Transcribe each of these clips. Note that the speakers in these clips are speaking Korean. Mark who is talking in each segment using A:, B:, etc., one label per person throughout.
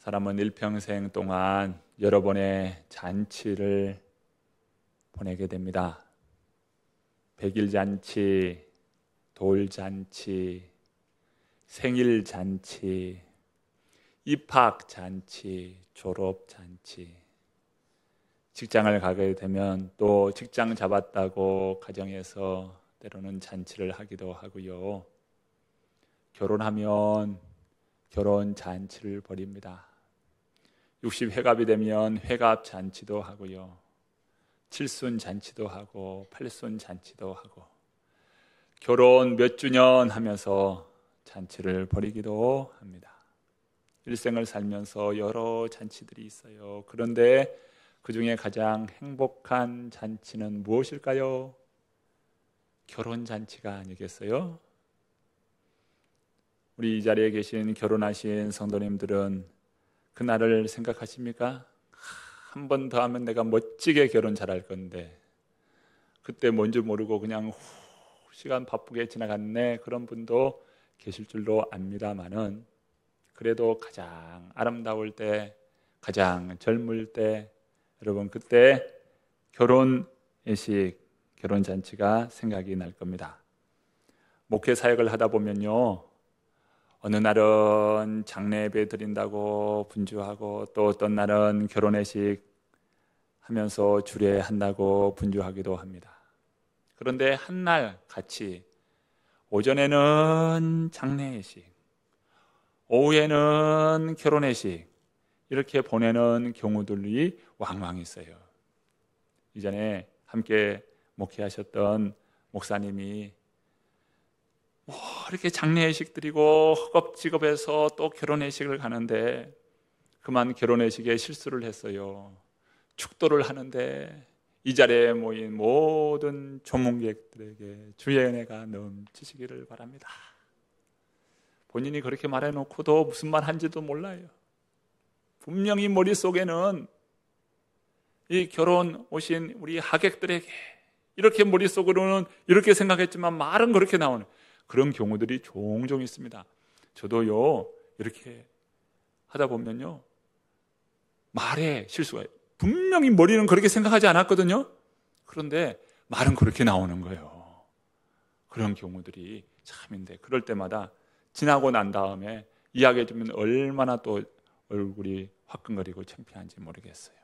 A: 사람은 일평생 동안 여러 번의 잔치를 보내게 됩니다. 백일잔치, 돌잔치, 생일잔치, 입학잔치, 졸업잔치. 직장을 가게 되면 또 직장 잡았다고 가정에서 때로는 잔치를 하기도 하고요. 결혼하면 결혼잔치를 벌입니다. 60회갑이 되면 회갑잔치도 하고요. 칠순잔치도 하고 팔순잔치도 하고 결혼 몇 주년 하면서 잔치를 벌이기도 합니다. 일생을 살면서 여러 잔치들이 있어요. 그런데 그 중에 가장 행복한 잔치는 무엇일까요? 결혼잔치가 아니겠어요? 우리 이 자리에 계신 결혼하신 성도님들은 그날을 생각하십니까? 한 번 더 하면 내가 멋지게 결혼 잘할 건데 그때 뭔지 모르고 그냥 시간 바쁘게 지나갔네, 그런 분도 계실 줄로 압니다마는 그래도 가장 아름다울 때, 가장 젊을 때, 여러분 그때 결혼 예식, 결혼 잔치가 생각이 날 겁니다. 목회 사역을 하다 보면요, 어느 날은 장례 예배 드린다고 분주하고 또 어떤 날은 결혼 예식 하면서 주례한다고 분주하기도 합니다. 그런데 한 날 같이 오전에는 장례 예식, 오후에는 결혼 예식 이렇게 보내는 경우들이 왕왕 있어요. 이전에 함께 목회하셨던 목사님이 이렇게 장례 예식 드리고 허겁지겁해서 또 결혼 예식을 가는데 그만 결혼 예식에 실수를 했어요. 축도를 하는데 이 자리에 모인 모든 조문객들에게 주의 은혜가 넘치시기를 바랍니다. 본인이 그렇게 말해놓고도 무슨 말 한지도 몰라요. 분명히 머릿속에는 이 결혼 오신 우리 하객들에게 이렇게 머릿속으로는 이렇게 생각했지만 말은 그렇게 나오는 그런 경우들이 종종 있습니다. 저도요, 이렇게 하다 보면요, 말에 실수가, 분명히 머리는 그렇게 생각하지 않았거든요. 그런데 말은 그렇게 나오는 거예요. 그런 경우들이 참인데, 그럴 때마다 지나고 난 다음에 이야기해주면 얼마나 또 얼굴이 화끈거리고 창피한지 모르겠어요.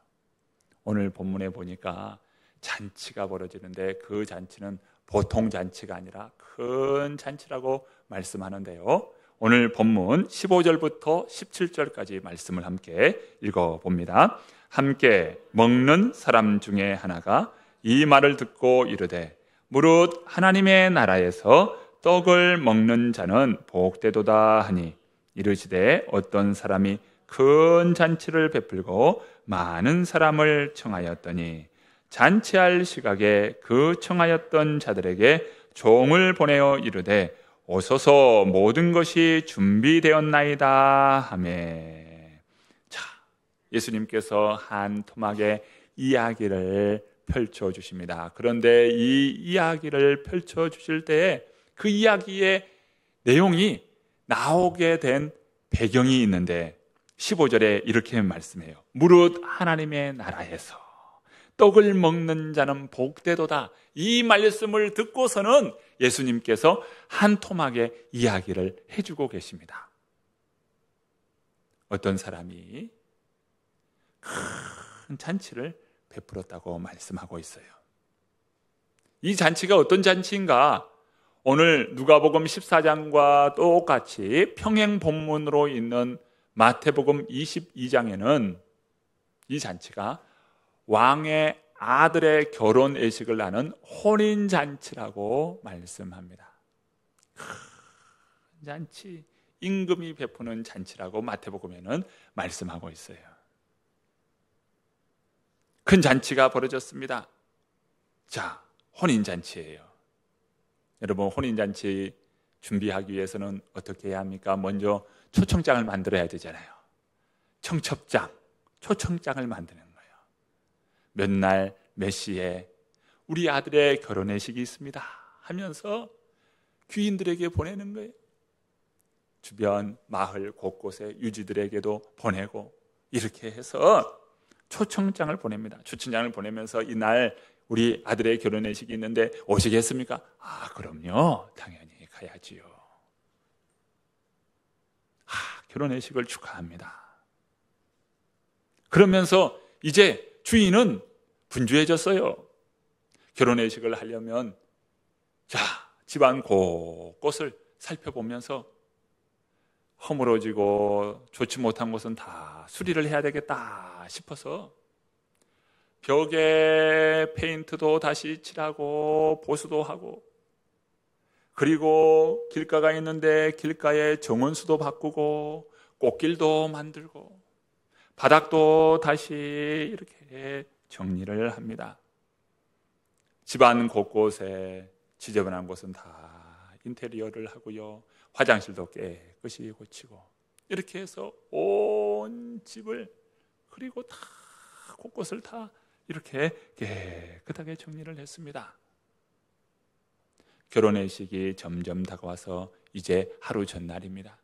A: 오늘 본문에 보니까 잔치가 벌어지는데 그 잔치는 보통 잔치가 아니라 큰 잔치라고 말씀하는데요. 오늘 본문 15절부터 17절까지 말씀을 함께 읽어봅니다. 함께 먹는 사람 중에 하나가 이 말을 듣고 이르되 무릇 하나님의 나라에서 떡을 먹는 자는 복되도다 하니 이르시되 어떤 사람이 큰 잔치를 베풀고 많은 사람을 청하였더니 잔치할 시각에 그 청하였던 자들에게 종을 보내어 이르되 오소서 모든 것이 준비되었나이다 하매. 자, 예수님께서 한 토막의 이야기를 펼쳐주십니다. 그런데 이 이야기를 펼쳐주실 때에 그 이야기의 내용이 나오게 된 배경이 있는데 15절에 이렇게 말씀해요. 무릇 하나님의 나라에서 떡을 먹는 자는 복되도다. 이 말씀을 듣고서는 예수님께서 한 토막의 이야기를 해주고 계십니다. 어떤 사람이 큰 잔치를 베풀었다고 말씀하고 있어요. 이 잔치가 어떤 잔치인가? 오늘 누가복음 14장과 똑같이 평행 본문으로 있는 마태복음 22장에는 이 잔치가 왕의 아들의 결혼 예식을 하는 혼인잔치라고 말씀합니다. 큰 잔치, 임금이 베푸는 잔치라고 마태복음에는 말씀하고 있어요. 큰 잔치가 벌어졌습니다. 자, 혼인잔치예요. 여러분, 혼인잔치 준비하기 위해서는 어떻게 해야 합니까? 먼저 초청장을 만들어야 되잖아요. 청첩장, 초청장을 만드는 거예요. 몇 날, 몇 시에 우리 아들의 결혼회식이 있습니다 하면서 귀인들에게 보내는 거예요. 주변 마을 곳곳에 유지들에게도 보내고 이렇게 해서 초청장을 보냅니다. 초청장을 보내면서 이날 우리 아들의 결혼회식이 있는데 오시겠습니까? 그럼요. 당연히 가야지요. 결혼회식을 축하합니다. 그러면서 이제 주인은 분주해졌어요. 결혼회식을 하려면 집안 곳곳을 살펴보면서 허물어지고 좋지 못한 것은 다 수리를 해야 되겠다 싶어서 벽에 페인트도 다시 칠하고 보수도 하고, 그리고 길가가 있는데 길가에 정원수도 바꾸고 꽃길도 만들고 바닥도 다시 이렇게 정리를 합니다. 집안 곳곳에 지저분한 곳은 다 인테리어를 하고요. 화장실도 깨끗이 고치고 이렇게 해서 온 집을, 그리고 다 곳곳을 다 이렇게 깨끗하게 정리를 했습니다. 결혼회식이 점점 다가와서 이제 하루 전날입니다.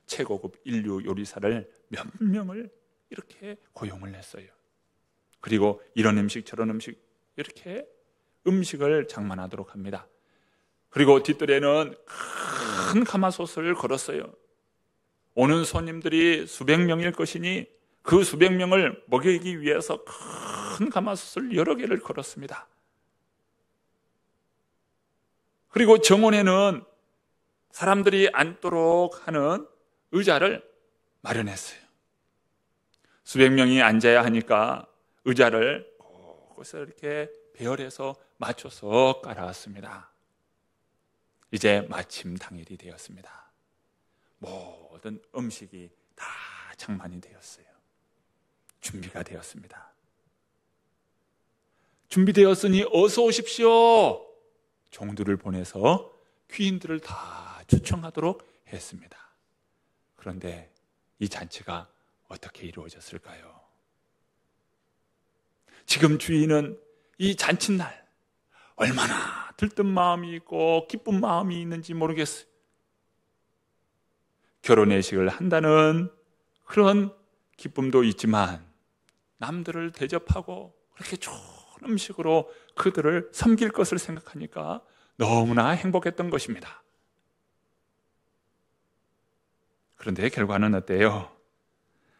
A: 최고급 인류 요리사를 몇 명을 이렇게 고용을 했어요. 그리고 이런 음식 저런 음식 이렇게 음식을 장만하도록 합니다. 그리고 뒷뜰에는 큰 가마솥을 걸었어요. 오는 손님들이 수백 명일 것이니 그 수백 명을 먹이기 위해서 큰 가마솥을 여러 개를 걸었습니다. 그리고 정원에는 사람들이 앉도록 하는 의자를 마련했어요. 수백 명이 앉아야 하니까 의자를 곳곳에 이렇게 배열해서 맞춰서 깔아왔습니다. 이제 마침 당일이 되었습니다. 모든 음식이 다 장만이 되었어요. 준비가 되었습니다. 준비되었으니 어서 오십시오. 종들을 보내서 귀인들을 다 초청하도록 했습니다. 그런데 이 잔치가 어떻게 이루어졌을까요? 지금 주인은 이 잔칫날 얼마나 들뜬 마음이 있고 기쁜 마음이 있는지 모르겠어요. 결혼회식을 한다는 그런 기쁨도 있지만 남들을 대접하고 그렇게 좋은 음식으로 그들을 섬길 것을 생각하니까 너무나 행복했던 것입니다. 그런데 결과는 어때요?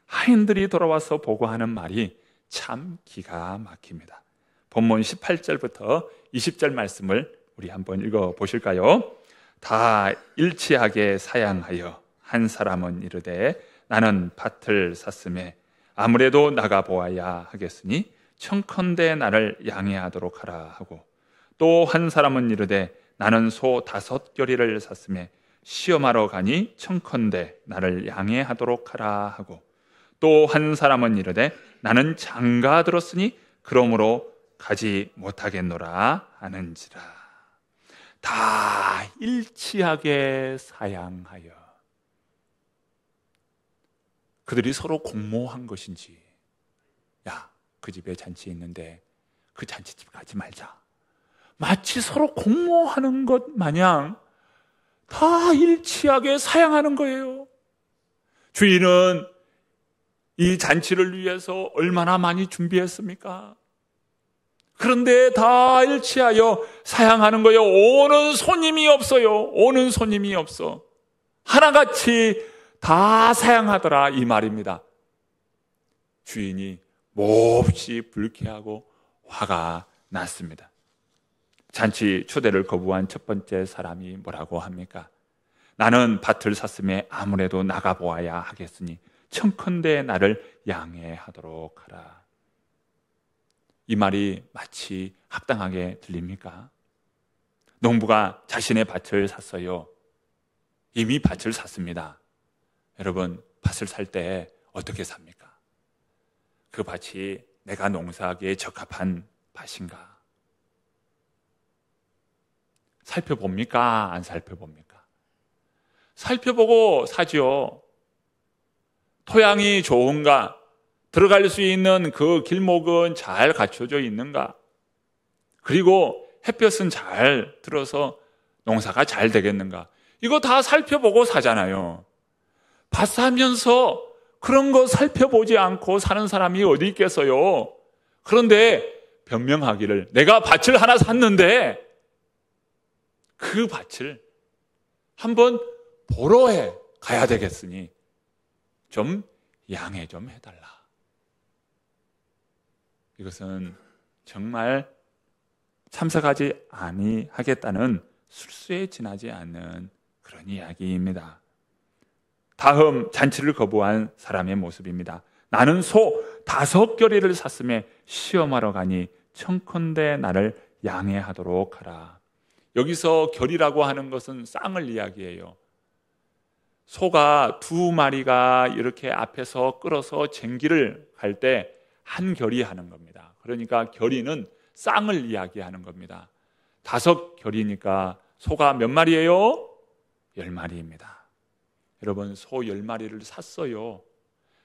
A: 하인들이 돌아와서 보고하는 말이 참 기가 막힙니다. 본문 18절부터 20절 말씀을 우리 한번 읽어보실까요? 다 일치하게 사양하여 한 사람은 이르되 나는 밭을 샀음에 아무래도 나가보아야 하겠으니 청컨대 나를 양해하도록 하라 하고, 또 한 사람은 이르되 나는 소 5겨리를 샀음에 시험하러 가니 청컨대 나를 양해하도록 하라 하고, 또 한 사람은 이르되 나는 장가 들었으니 그러므로 가지 못하겠노라 하는지라. 다 일치하게 사양하여. 그들이 서로 공모한 것인지, 그 집에 잔치 있는데 그 잔치집 가지 말자, 마치 서로 공모하는 것 마냥 다 일치하게 사양하는 거예요. 주인은 이 잔치를 위해서 얼마나 많이 준비했습니까? 그런데 다 일치하여 사양하는 거예요. 오는 손님이 없어요. 오는 손님이 없어. 하나같이 다 사양하더라 이 말입니다. 주인이 몹시 불쾌하고 화가 났습니다. 잔치 초대를 거부한 첫 번째 사람이 뭐라고 합니까? 나는 밭을 샀음에 아무래도 나가보아야 하겠으니 청컨대 나를 양해하도록 하라. 이 말이 마치 합당하게 들립니까? 농부가 자신의 밭을 샀어요. 이미 밭을 샀습니다. 여러분, 밭을 살 때 어떻게 삽니까? 그 밭이 내가 농사하기에 적합한 밭인가? 살펴봅니까? 안 살펴봅니까? 살펴보고 사죠. 토양이 좋은가? 들어갈 수 있는 그 길목은 잘 갖춰져 있는가? 그리고 햇볕은 잘 들어서 농사가 잘 되겠는가? 이거 다 살펴보고 사잖아요. 밭사면서 그런 거 살펴보지 않고 사는 사람이 어디 있겠어요? 그런데 변명하기를, 내가 밭을 하나 샀는데 그 밭을 한번 보러 가야 되겠으니 좀 양해 좀 해달라. 이것은 정말 참석하지 아니하겠다는 술수에 지나지 않는 그런 이야기입니다. 다음, 잔치를 거부한 사람의 모습입니다. 나는 소 5겨레를 샀음에 시험하러 가니 청컨대 나를 양해하도록 하라. 여기서 결이라고 하는 것은 쌍을 이야기해요. 소가 2마리가 이렇게 앞에서 끌어서 쟁기를 갈 때 한 결이 하는 겁니다. 그러니까 결이는 쌍을 이야기하는 겁니다. 5결이니까 소가 몇 마리예요? 10마리입니다. 여러분, 소 10마리를 샀어요.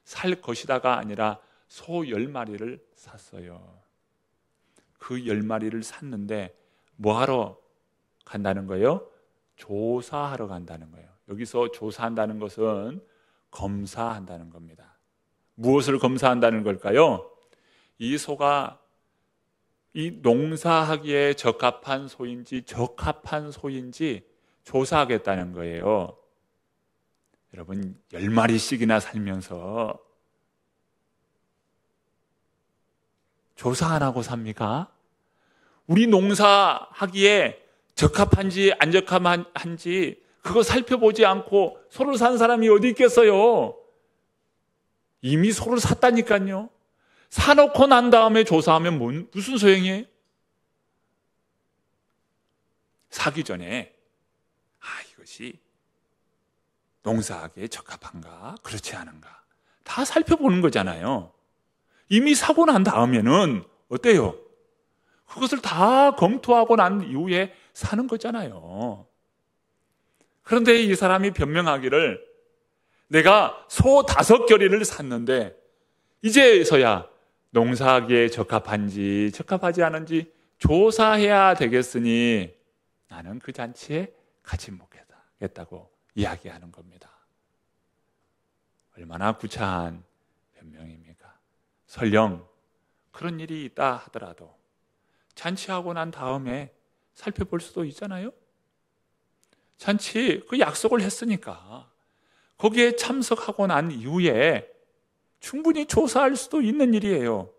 A: 살 것이다가 아니라 소 10마리를 샀어요. 그 10마리를 샀는데 뭐하러 간다는 거예요? 조사하러 간다는 거예요. 여기서 조사한다는 것은 검사한다는 겁니다. 무엇을 검사한다는 걸까요? 이 소가 이 농사하기에 적합한 소인지 적합한 소인지 조사하겠다는 거예요. 여러분, 10마리씩이나 살면서 조사 안 하고 삽니까? 우리 농사하기에 적합한지 안 적합한지 그거 살펴보지 않고 소를 산 사람이 어디 있겠어요? 이미 소를 샀다니까요. 사놓고 난 다음에 조사하면 무슨 소용이에요? 사기 전에 이것이 농사하기에 적합한가 그렇지 않은가 다 살펴보는 거잖아요. 이미 사고 난 다음에는 어때요? 그것을 다 검토하고 난 이후에 사는 거잖아요. 그런데 이 사람이 변명하기를, 내가 소 5겨레를 샀는데 이제서야 농사하기에 적합한지 적합하지 않은지 조사해야 되겠으니 나는 그 잔치에 가지 못하겠다고 이야기하는 겁니다. 얼마나 구차한 변명입니까? 설령 그런 일이 있다 하더라도 잔치하고 난 다음에 살펴볼 수도 있잖아요. 잔치 그 약속을 했으니까 거기에 참석하고 난 이후에 충분히 조사할 수도 있는 일이에요.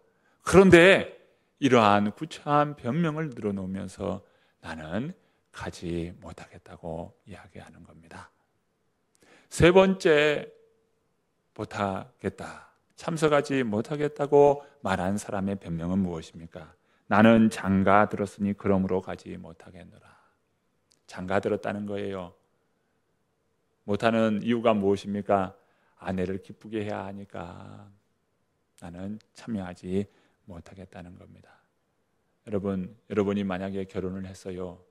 A: 그런데 이러한 구차한 변명을 늘어놓으면서 나는 가지 못하겠다고 이야기하는 겁니다. 세 번째, 못하겠다, 참석하지 못하겠다고 말한 사람의 변명은 무엇입니까? 나는 장가 들었으니 그러므로 가지 못하겠노라. 장가 들었다는 거예요. 못하는 이유가 무엇입니까? 아내를 기쁘게 해야 하니까 나는 참여하지 못하겠다는 겁니다. 여러분이 만약에 결혼을 했어요.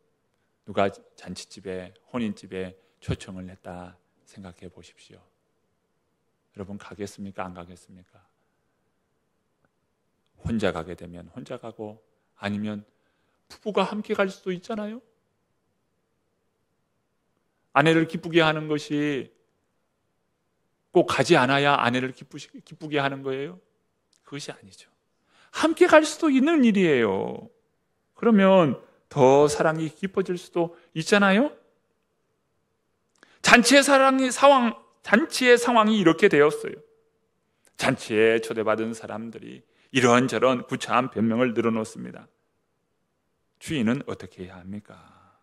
A: 누가 잔치집에, 혼인집에 초청을 했다 생각해 보십시오. 여러분 가겠습니까? 안 가겠습니까? 혼자 가게 되면 혼자 가고, 아니면 부부가 함께 갈 수도 있잖아요. 아내를 기쁘게 하는 것이 꼭 가지 않아야 아내를 기쁘게 하는 거예요? 그것이 아니죠. 함께 갈 수도 있는 일이에요. 그러면 더 사랑이 깊어질 수도 있잖아요. 잔치의 상황이 이렇게 되었어요. 잔치에 초대받은 사람들이 이런저런 구차한 변명을 늘어놓습니다. 주인은 어떻게 해야 합니까?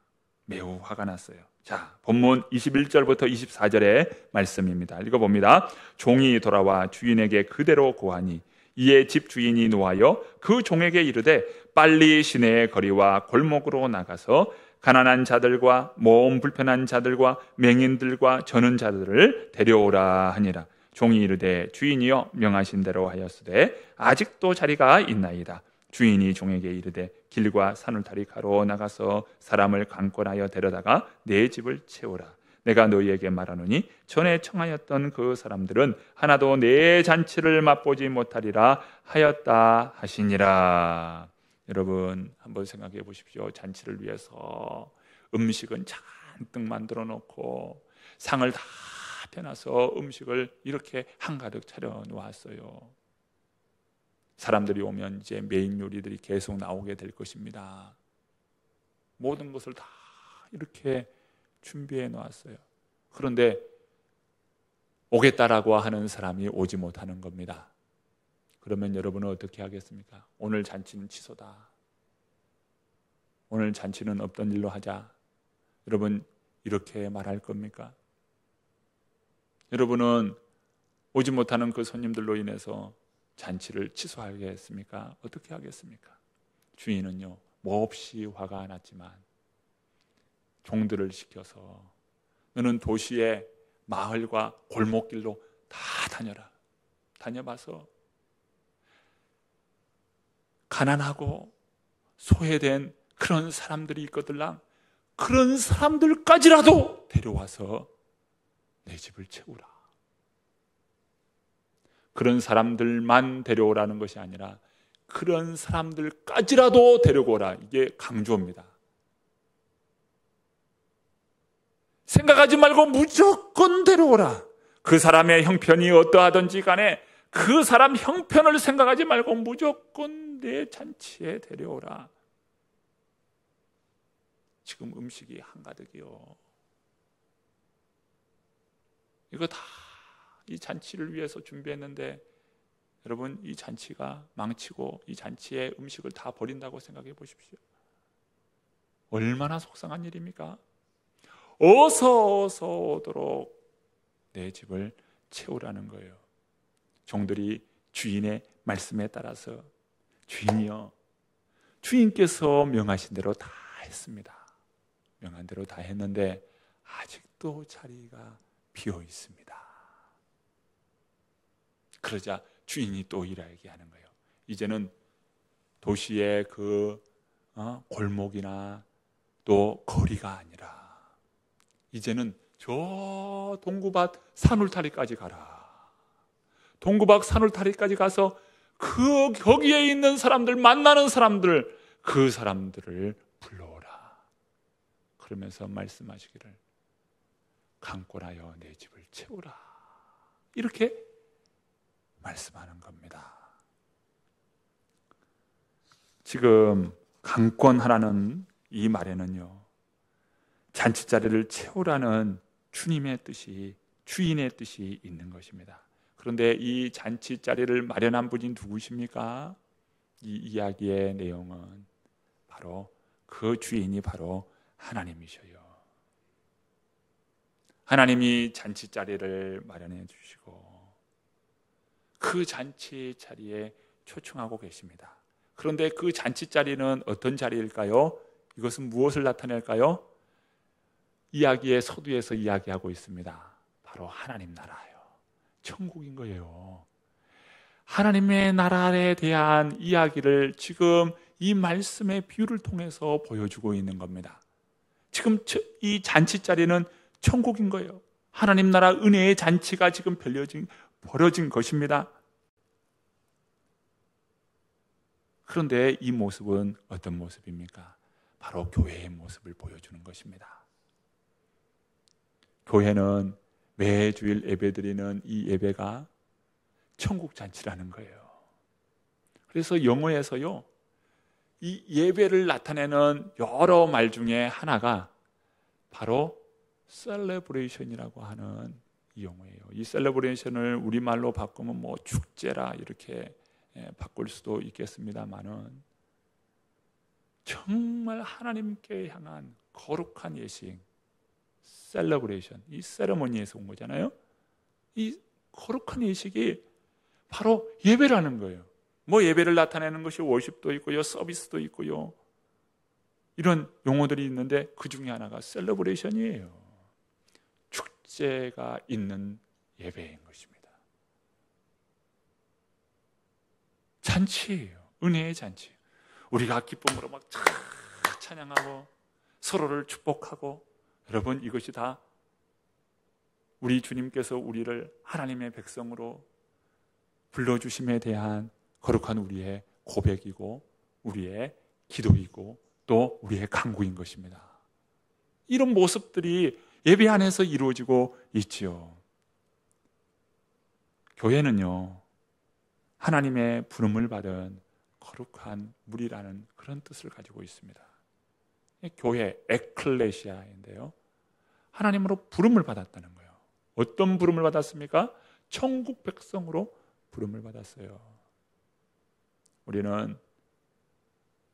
A: 매우 화가 났어요. 자, 본문 21절부터 24절의 말씀입니다. 읽어봅니다. 종이 돌아와 주인에게 그대로 고하니 이에 집 주인이 노하여 그 종에게 이르되 빨리 시내의 거리와 골목으로 나가서 가난한 자들과 몸 불편한 자들과 맹인들과 저는 자들을 데려오라 하니라. 종이 이르되 주인이여 명하신 대로 하였으되 아직도 자리가 있나이다. 주인이 종에게 이르되 길과 산울타리 가로 나가서 사람을 강권하여 데려다가 내 집을 채우라. 내가 너희에게 말하노니 전에 청하였던 그 사람들은 하나도 내 잔치를 맛보지 못하리라 하였다 하시니라. 여러분 한번 생각해 보십시오. 잔치를 위해서 음식은 잔뜩 만들어 놓고 상을 다 밭에 나서 음식을 이렇게 한가득 차려 놓았어요. 사람들이 오면 이제 메인 요리들이 계속 나오게 될 것입니다. 모든 것을 다 이렇게 준비해 놓았어요. 그런데 오겠다라고 하는 사람이 오지 못하는 겁니다. 그러면 여러분은 어떻게 하겠습니까? 오늘 잔치는 취소다. 오늘 잔치는 없던 일로 하자. 여러분 이렇게 말할 겁니까? 여러분은 오지 못하는 그 손님들로 인해서 잔치를 취소하겠습니까? 어떻게 하겠습니까? 주인은요, 몹시 화가 났지만 종들을 시켜서 너는 도시의 마을과 골목길로 다 다녀라. 다녀봐서 가난하고 소외된 그런 사람들이 있거들랑 그런 사람들까지라도 데려와서 내 집을 채우라. 그런 사람들만 데려오라는 것이 아니라 그런 사람들까지라도 데려오라. 이게 강조입니다. 생각하지 말고 무조건 데려오라. 그 사람의 형편이 어떠하든지 간에 그 사람 형편을 생각하지 말고 무조건 내 잔치에 데려오라. 지금 음식이 한가득이요. 이거 다 이 잔치를 위해서 준비했는데 여러분 이 잔치가 망치고 이 잔치의 음식을 다 버린다고 생각해 보십시오. 얼마나 속상한 일입니까? 어서 오도록 내 집을 채우라는 거예요. 종들이 주인의 말씀에 따라서 주인이요, 주인께서 명하신 대로 다 했습니다. 명한 대로 다 했는데 아직도 자리가 비어 있습니다. 그러자 주인이 또 일하게 하는 거예요. 이제는 도시의 그 골목이나 또 거리가 아니라 이제는 저 동구밭 산울타리까지 가라. 동구밭 산울타리까지 가서 거기에 있는 사람들, 만나는 사람들, 그 사람들을 불러오라. 그러면서 말씀하시기를 강권하여 내 집을 채우라. 이렇게 말씀하는 겁니다. 지금 강권하라는 이 말에는요, 잔치자리를 채우라는 주님의 뜻이, 주인의 뜻이 있는 것입니다. 그런데 이 잔치자리를 마련한 분이 누구십니까? 이 이야기의 내용은 바로 그 주인이 바로 하나님이셔요. 하나님이 잔치자리를 마련해 주시고 그 잔치 자리에 초청하고 계십니다. 그런데 그 잔치 자리는 어떤 자리일까요? 이것은 무엇을 나타낼까요? 이야기의 서두에서 이야기하고 있습니다. 바로 하나님 나라예요. 천국인 거예요. 하나님의 나라에 대한 이야기를 지금 이 말씀의 비유를 통해서 보여주고 있는 겁니다. 지금 이 잔치 자리는 천국인 거예요. 하나님 나라 은혜의 잔치가 지금 벌어진 것입니다. 그런데 이 모습은 어떤 모습입니까? 바로 교회의 모습을 보여주는 것입니다. 교회는 매 주일 예배드리는 이 예배가 천국 잔치라는 거예요. 그래서 영어에서요, 이 예배를 나타내는 여러 말 중에 하나가 바로 셀레브레이션이라고 하는 이 용어예요. 이 셀레브레이션을 우리말로 바꾸면 뭐 축제라 이렇게 바꿀 수도 있겠습니다만은 정말 하나님께 향한 거룩한 예식, 셀레브레이션, 이 세레모니에서 온 거잖아요. 이 거룩한 예식이 바로 예배라는 거예요. 뭐 예배를 나타내는 것이 워십도 있고요, 서비스도 있고요, 이런 용어들이 있는데 그 중에 하나가 셀레브레이션이에요. 축제가 있는 예배인 것입니다. 잔치예요. 은혜의 잔치. 우리가 기쁨으로 막 찬양하고 서로를 축복하고, 여러분 이것이 다 우리 주님께서 우리를 하나님의 백성으로 불러주심에 대한 거룩한 우리의 고백이고 우리의 기도이고 또 우리의 간구인 것입니다. 이런 모습들이 예배 안에서 이루어지고 있지요. 교회는요, 하나님의 부름을 받은 거룩한 무리라는 그런 뜻을 가지고 있습니다. 교회, 에클레시아인데요, 하나님으로 부름을 받았다는 거예요. 어떤 부름을 받았습니까? 천국 백성으로 부름을 받았어요. 우리는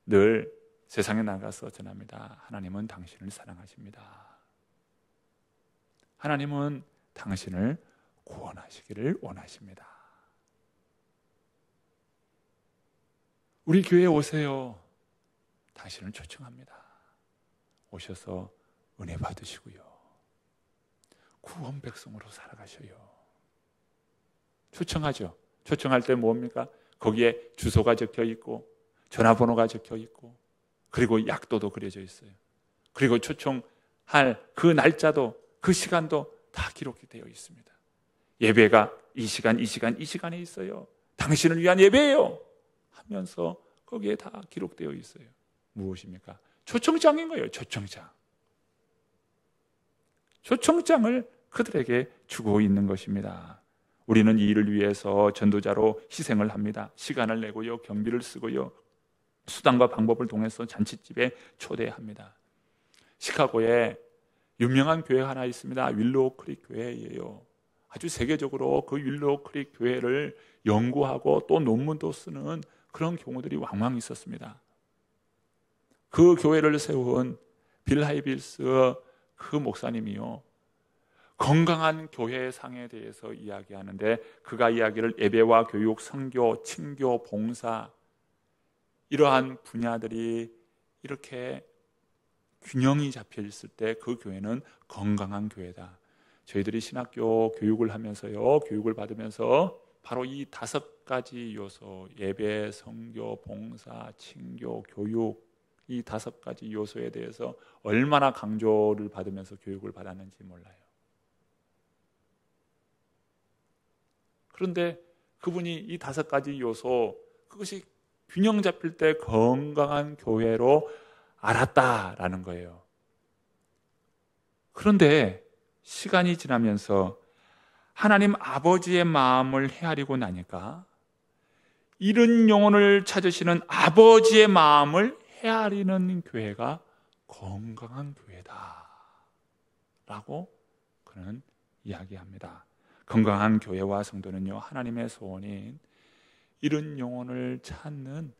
A: 늘 세상에 나가서 전합니다. 하나님은 당신을 사랑하십니다. 하나님은 당신을 구원하시기를 원하십니다. 우리 교회에 오세요. 당신을 초청합니다. 오셔서 은혜 받으시고요, 구원 백성으로 살아가셔요. 초청하죠. 초청할 때 뭡니까? 거기에 주소가 적혀 있고 전화번호가 적혀 있고 그리고 약도도 그려져 있어요. 그리고 초청할 그 날짜도 그 시간도 다 기록이 되어 있습니다. 예배가 이 시간에 있어요. 당신을 위한 예배예요 하면서 거기에 다 기록되어 있어요. 무엇입니까? 초청장인 거예요. 초청장을 그들에게 주고 있는 것입니다. 우리는 이 일을 위해서 전도자로 희생을 합니다. 시간을 내고요, 경비를 쓰고요, 수단과 방법을 통해서 잔치집에 초대합니다. 시카고에 유명한 교회 하나 있습니다. 윌로우 크릭 교회예요. 아주 세계적으로 그 윌로우 크릭 교회를 연구하고 또 논문도 쓰는 그런 경우들이 왕왕 있었습니다. 그 교회를 세운 빌 하이빌스 그 목사님이요, 건강한 교회상에 대해서 이야기하는데, 그가 이야기를 예배와 교육, 선교, 친교, 봉사, 이러한 분야들이 이렇게 균형이 잡혀 있을 때 그 교회는 건강한 교회다. 저희들이 신학교 교육을 하면서요, 교육을 받으면서 바로 이 5가지 요소, 예배, 선교, 봉사, 친교, 교육, 이 5가지 요소에 대해서 얼마나 강조를 받으면서 교육을 받았는지 몰라요. 그런데 그분이 이 5가지 요소, 그것이 균형 잡힐 때 건강한 교회로 알았다라는 거예요. 그런데 시간이 지나면서 하나님 아버지의 마음을 헤아리고 나니까 잃은 영혼을 찾으시는 아버지의 마음을 헤아리는 교회가 건강한 교회다 라고 그는 이야기합니다. 건강한 교회와 성도는요, 하나님의 소원인 잃은 영혼을 찾는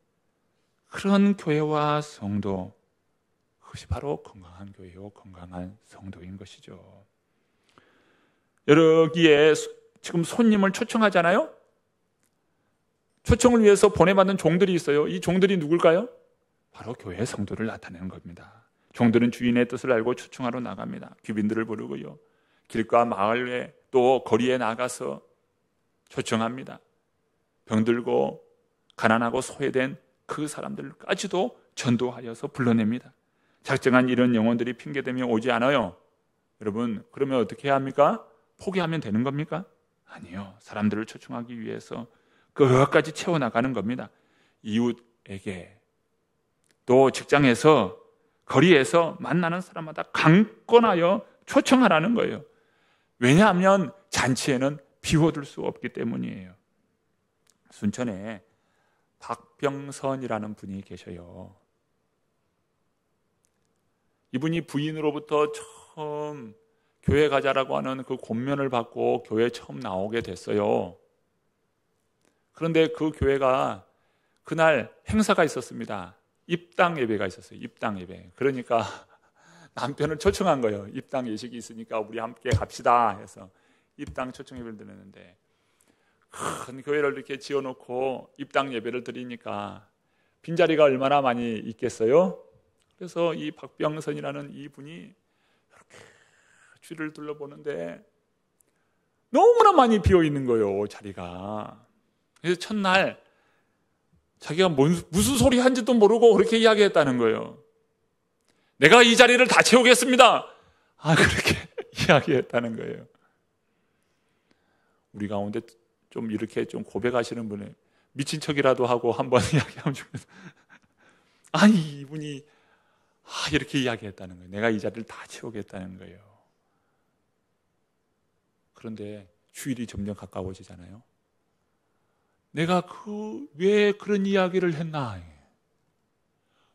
A: 그런 교회와 성도, 그것이 바로 건강한 교회요, 건강한 성도인 것이죠. 여기에 지금 손님을 초청하잖아요. 초청을 위해서 보내받는 종들이 있어요. 이 종들이 누굴까요? 바로 교회의 성도를 나타내는 겁니다. 종들은 주인의 뜻을 알고 초청하러 나갑니다. 귀빈들을 부르고요, 길과 마을에 또 거리에 나가서 초청합니다. 병들고 가난하고 소외된 그 사람들까지도 전도하여서 불러냅니다. 작정한 이런 영혼들이 핑계대며 오지 않아요. 여러분, 그러면 어떻게 해야 합니까? 포기하면 되는 겁니까? 아니요. 사람들을 초청하기 위해서 끝까지 채워나가는 겁니다. 이웃에게, 또 직장에서, 거리에서 만나는 사람마다 강권하여 초청하라는 거예요. 왜냐하면 잔치에는 비워둘 수 없기 때문이에요. 순천에 박병선이라는 분이 계셔요. 이분이 부인으로부터 처음 교회 가자라고 하는 그 권면을 받고 교회에 처음 나오게 됐어요. 그런데 그 교회가 그날 행사가 있었습니다. 입당 예배가 있었어요. 입당 예배. 그러니까 남편을 초청한 거예요. 입당 예식이 있으니까 우리 함께 갑시다 해서 입당 초청 예배를 드렸는데, 큰 교회를 이렇게 지어놓고 입당 예배를 드리니까 빈자리가 얼마나 많이 있겠어요? 그래서 이 박병선이라는 이분이 이렇게 주위를 둘러보는데 너무나 많이 비어 있는 거예요, 자리가. 그래서 첫날 자기가 무슨 소리 한지도 모르고 그렇게 이야기했다는 거예요. 내가 이 자리를 다 채우겠습니다. 그렇게 이야기했다는 거예요. 우리 가운데 좀 이렇게 좀 고백하시는 분은 미친 척이라도 하고 한번 이야기하면 좋겠어요. 이분이 이렇게 이야기했다는 거예요. 내가 이 자리를 다 채우겠다는 거예요. 그런데 휴일이 점점 가까워지잖아요. 내가 왜 그런 이야기를 했나?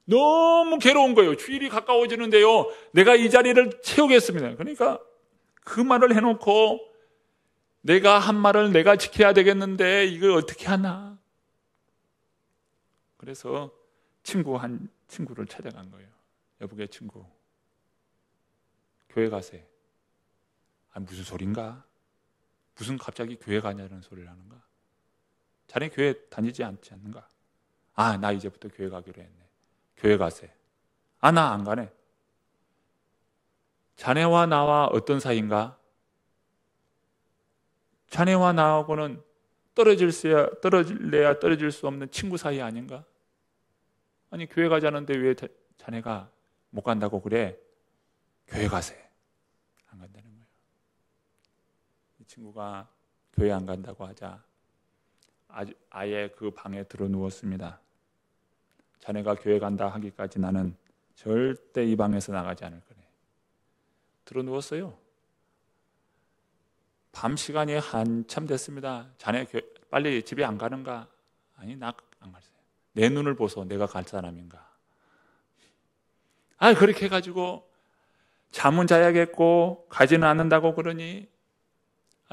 A: 너무 괴로운 거예요. 주일이 가까워지는데요, 내가 이 자리를 채우겠습니다. 그러니까 그 말을 해놓고 내가 한 말을 내가 지켜야 되겠는데 이걸 어떻게 하나? 그래서 친구를 찾아간 거예요. 여보게 친구, 교회 가세. 무슨 소린가? 무슨 갑자기 교회 가냐는 소리를 하는가? 자네 교회 다니지 않지 않는가? 나 이제부터 교회 가기로 했네. 교회 가세. 나 안 가네. 자네와 나와 어떤 사이인가? 자네와 나하고는 떨어질래야 떨어질 수 없는 친구 사이 아닌가? 아니, 교회 가자는데 왜 자네가 못 간다고 그래? 교회 가세. 안 간다는 거예요. 이 친구가 교회 안 간다고 하자 아예 그 방에 들어 누웠습니다. 자네가 교회 간다 하기까지 나는 절대 이 방에서 나가지 않을 거네. 들어 누웠어요. 밤 시간이 한참 됐습니다. 자네 빨리 집에 안 가는가? 아니, 나 안 갔어요. 내 눈을 보소. 내가 갈 사람인가? 그렇게 해가지고 잠은 자야겠고 가지는 않는다고 그러니,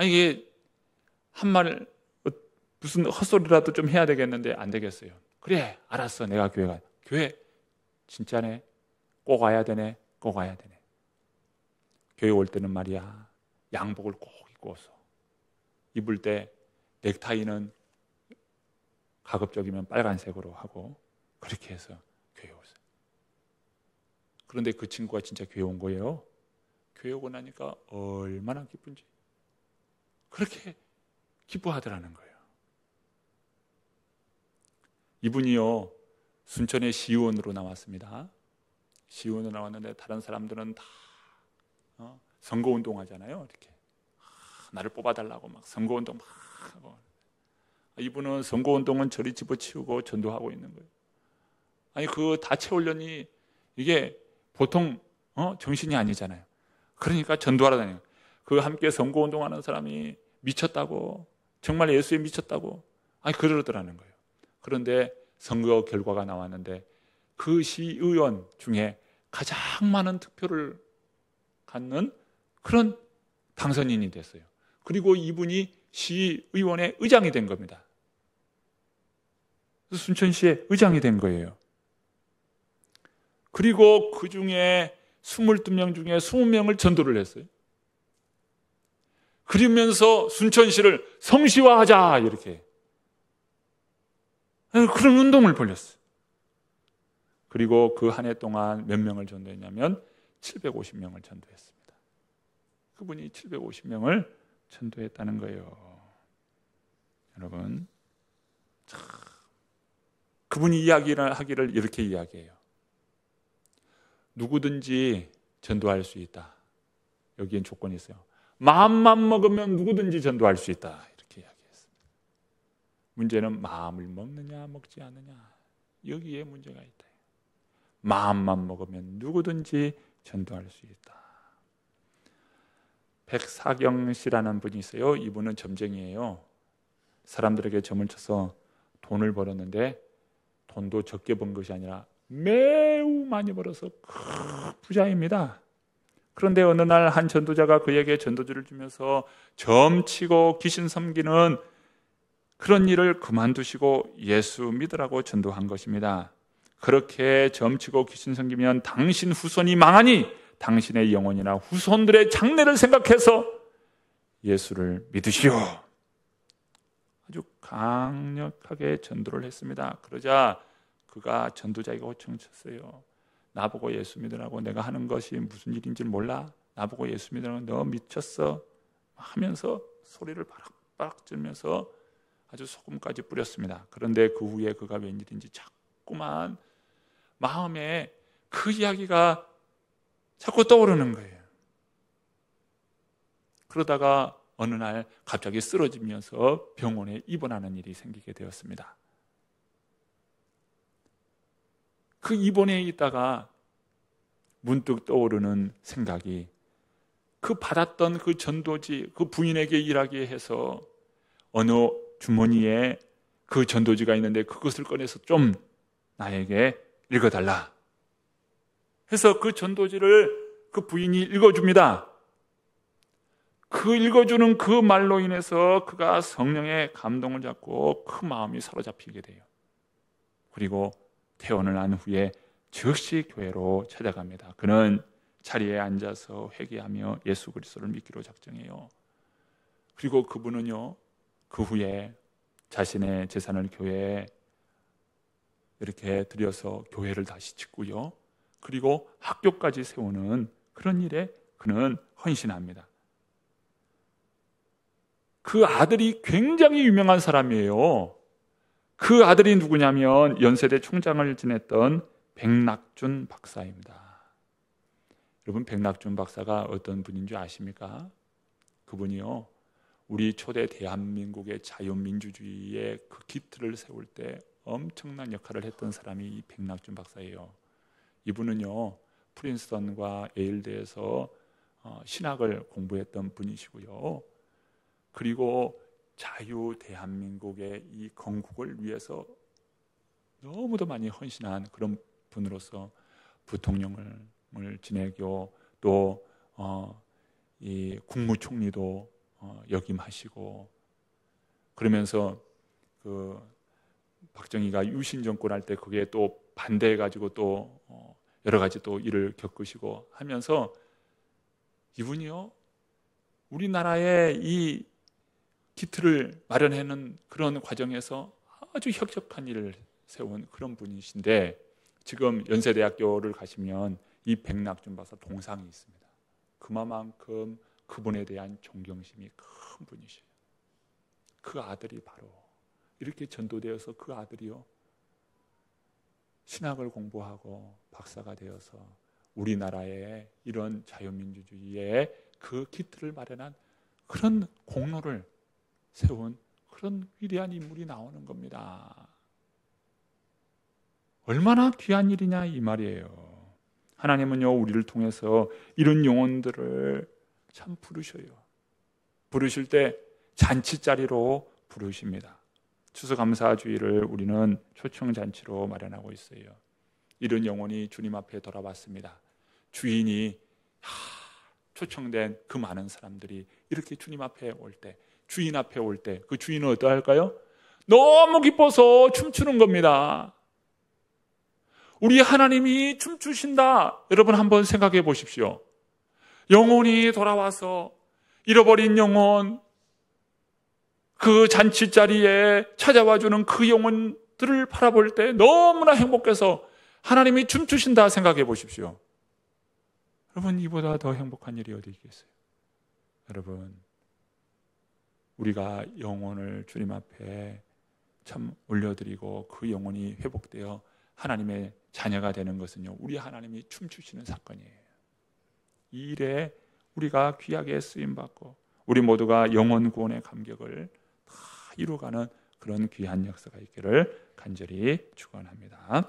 A: 이게 한 말 무슨 헛소리라도 좀 해야 되겠는데 안 되겠어요. 그래, 알았어. 내가 교회 진짜네. 꼭 와야 되네. 꼭 와야 되네. 교회 올 때는 말이야, 양복을 꼭 입고 오소. 입을 때 넥타이는 가급적이면 빨간색으로 하고, 그렇게 해서 교회 오세요. 그런데 그 친구가 진짜 교회 온 거예요. 교회 오고 나니까 얼마나 기쁜지 그렇게 기뻐하더라는 거예요. 이분이요, 순천의 시의원으로 나왔습니다. 시의원으로 나왔는데 다른 사람들은 다 선거운동 하잖아요. 이렇게 나를 뽑아달라고 막 선거운동 막 하고, 이분은 선거운동은 저리 집어치우고 전도하고 있는 거예요. 그거 다 채우려니 이게 보통 정신이 아니잖아요. 그러니까 전도하러 다녀요. 그 함께 선거운동하는 사람이 미쳤다고, 정말 예수에 미쳤다고 그러더라는 거예요. 그런데 선거 결과가 나왔는데 그 시의원 중에 가장 많은 득표를 갖는 그런 당선인이 됐어요. 그리고 이분이 시의원의 의장이 된 겁니다. 순천시의 의장이 된 거예요. 그리고 그 중에 22명 중에 20명을 전도를 했어요. 그러면서 순천시를 성시화하자, 이렇게 그런 운동을 벌였어요. 그리고 그 한 해 동안 몇 명을 전도했냐면 750명을 전도했습니다. 그분이 750명을 전도했다는 거예요. 여러분, 그분이 이야기를 하기를 이렇게 이야기해요. 누구든지 전도할 수 있다. 여기엔 조건이 있어요. 마음만 먹으면 누구든지 전도할 수 있다. 이렇게 이야기했습니다. 문제는 마음을 먹느냐 먹지 않느냐, 여기에 문제가 있다. 마음만 먹으면 누구든지 전도할 수 있다. 백사경 씨라는 분이 있어요. 이분은 점쟁이에요. 사람들에게 점을 쳐서 돈을 벌었는데, 돈도 적게 번 것이 아니라 매우 많이 벌어서 큰 부자입니다. 그런데 어느 날 한 전도자가 그에게 전도주를 주면서 점치고 귀신 섬기는 그런 일을 그만두시고 예수 믿으라고 전도한 것입니다. 그렇게 점치고 귀신 섬기면 당신 후손이 망하니 당신의 영혼이나 후손들의 장래를 생각해서 예수를 믿으시오. 아주 강력하게 전도를 했습니다. 그러자 그가 전도자에게 호청쳤어요. 나보고 예수 믿으라고, 내가 하는 것이 무슨 일인지 몰라? 나보고 예수 믿으라고, 너 미쳤어? 하면서 소리를 바락바락 지르면서 아주 소금까지 뿌렸습니다. 그런데 그 후에 그가 웬일인지 자꾸만 마음에 그 이야기가 자꾸 떠오르는 거예요. 그러다가 어느 날 갑자기 쓰러지면서 병원에 입원하는 일이 생기게 되었습니다. 그 입원에 있다가 문득 떠오르는 생각이, 그 받았던 그 전도지, 그 부인에게 일하게 해서 어느 주머니에 그 전도지가 있는데 그것을 꺼내서 좀 나에게 읽어달라 해서 그 전도지를 그 부인이 읽어줍니다. 그 읽어주는 그 말로 인해서 그가 성령의 감동을 잡고 그 마음이 사로잡히게 돼요. 그리고 퇴원을 한 후에 즉시 교회로 찾아갑니다. 그는 자리에 앉아서 회개하며 예수 그리스도를 믿기로 작정해요. 그리고 그분은요, 그 후에 자신의 재산을 교회에 이렇게 들여서 교회를 다시 짓고요, 그리고 학교까지 세우는 그런 일에 그는 헌신합니다. 그 아들이 굉장히 유명한 사람이에요. 그 아들이 누구냐면 연세대 총장을 지냈던 백낙준 박사입니다. 여러분, 백낙준 박사가 어떤 분인 줄 아십니까? 그분이요, 우리 초대 대한민국의 자유민주주의의 그 기틀을 세울 때 엄청난 역할을 했던 사람이 이 백낙준 박사예요. 이분은요, 프린스턴과 예일대에서 신학을 공부했던 분이시고요, 그리고 자유 대한민국의 이 건국을 위해서 너무도 많이 헌신한 그런 분으로서 부통령을 지내고 또 이 국무총리도 역임하시고, 그러면서 그 박정희가 유신 정권 할 때 그게 또 반대해 가지고 또 여러 가지 또 일을 겪으시고 하면서 이분이요, 우리나라의 이 기틀을 마련하는 그런 과정에서 아주 혁혁한 일을 세운 그런 분이신데, 지금 연세대학교를 가시면 이 백낙준 박사 동상이 있습니다. 그만큼 그분에 대한 존경심이 큰 분이셔요. 그 아들이 바로 이렇게 전도되어서 그 아들이요, 신학을 공부하고 박사가 되어서 우리나라의 이런 자유민주주의의 그 기틀을 마련한 그런 공로를 세운 그런 위대한 인물이 나오는 겁니다. 얼마나 귀한 일이냐 이 말이에요. 하나님은요, 우리를 통해서 이런 영혼들을 참 부르셔요. 부르실 때 잔치자리로 부르십니다. 추수감사주일을 우리는 초청잔치로 마련하고 있어요. 이런 영혼이 주님 앞에 돌아왔습니다. 주인이 초청된 그 많은 사람들이 이렇게 주님 앞에 올 때, 주인 앞에 올 때 그 주인은 어떠할까요? 너무 기뻐서 춤추는 겁니다. 우리 하나님이 춤추신다. 여러분 한번 생각해 보십시오. 영혼이 돌아와서 잃어버린 영혼, 그 잔치자리에 찾아와주는 그 영혼들을 바라볼 때 너무나 행복해서 하나님이 춤추신다 생각해 보십시오. 여러분, 이보다 더 행복한 일이 어디 있겠어요? 여러분, 우리가 영혼을 주님 앞에 참 올려드리고 그 영혼이 회복되어 하나님의 자녀가 되는 것은요, 우리 하나님이 춤추시는 사건이에요. 이 일에 우리가 귀하게 쓰임받고 우리 모두가 영혼 구원의 감격을 다 이루어가는 그런 귀한 역사가 있기를 간절히 축원합니다.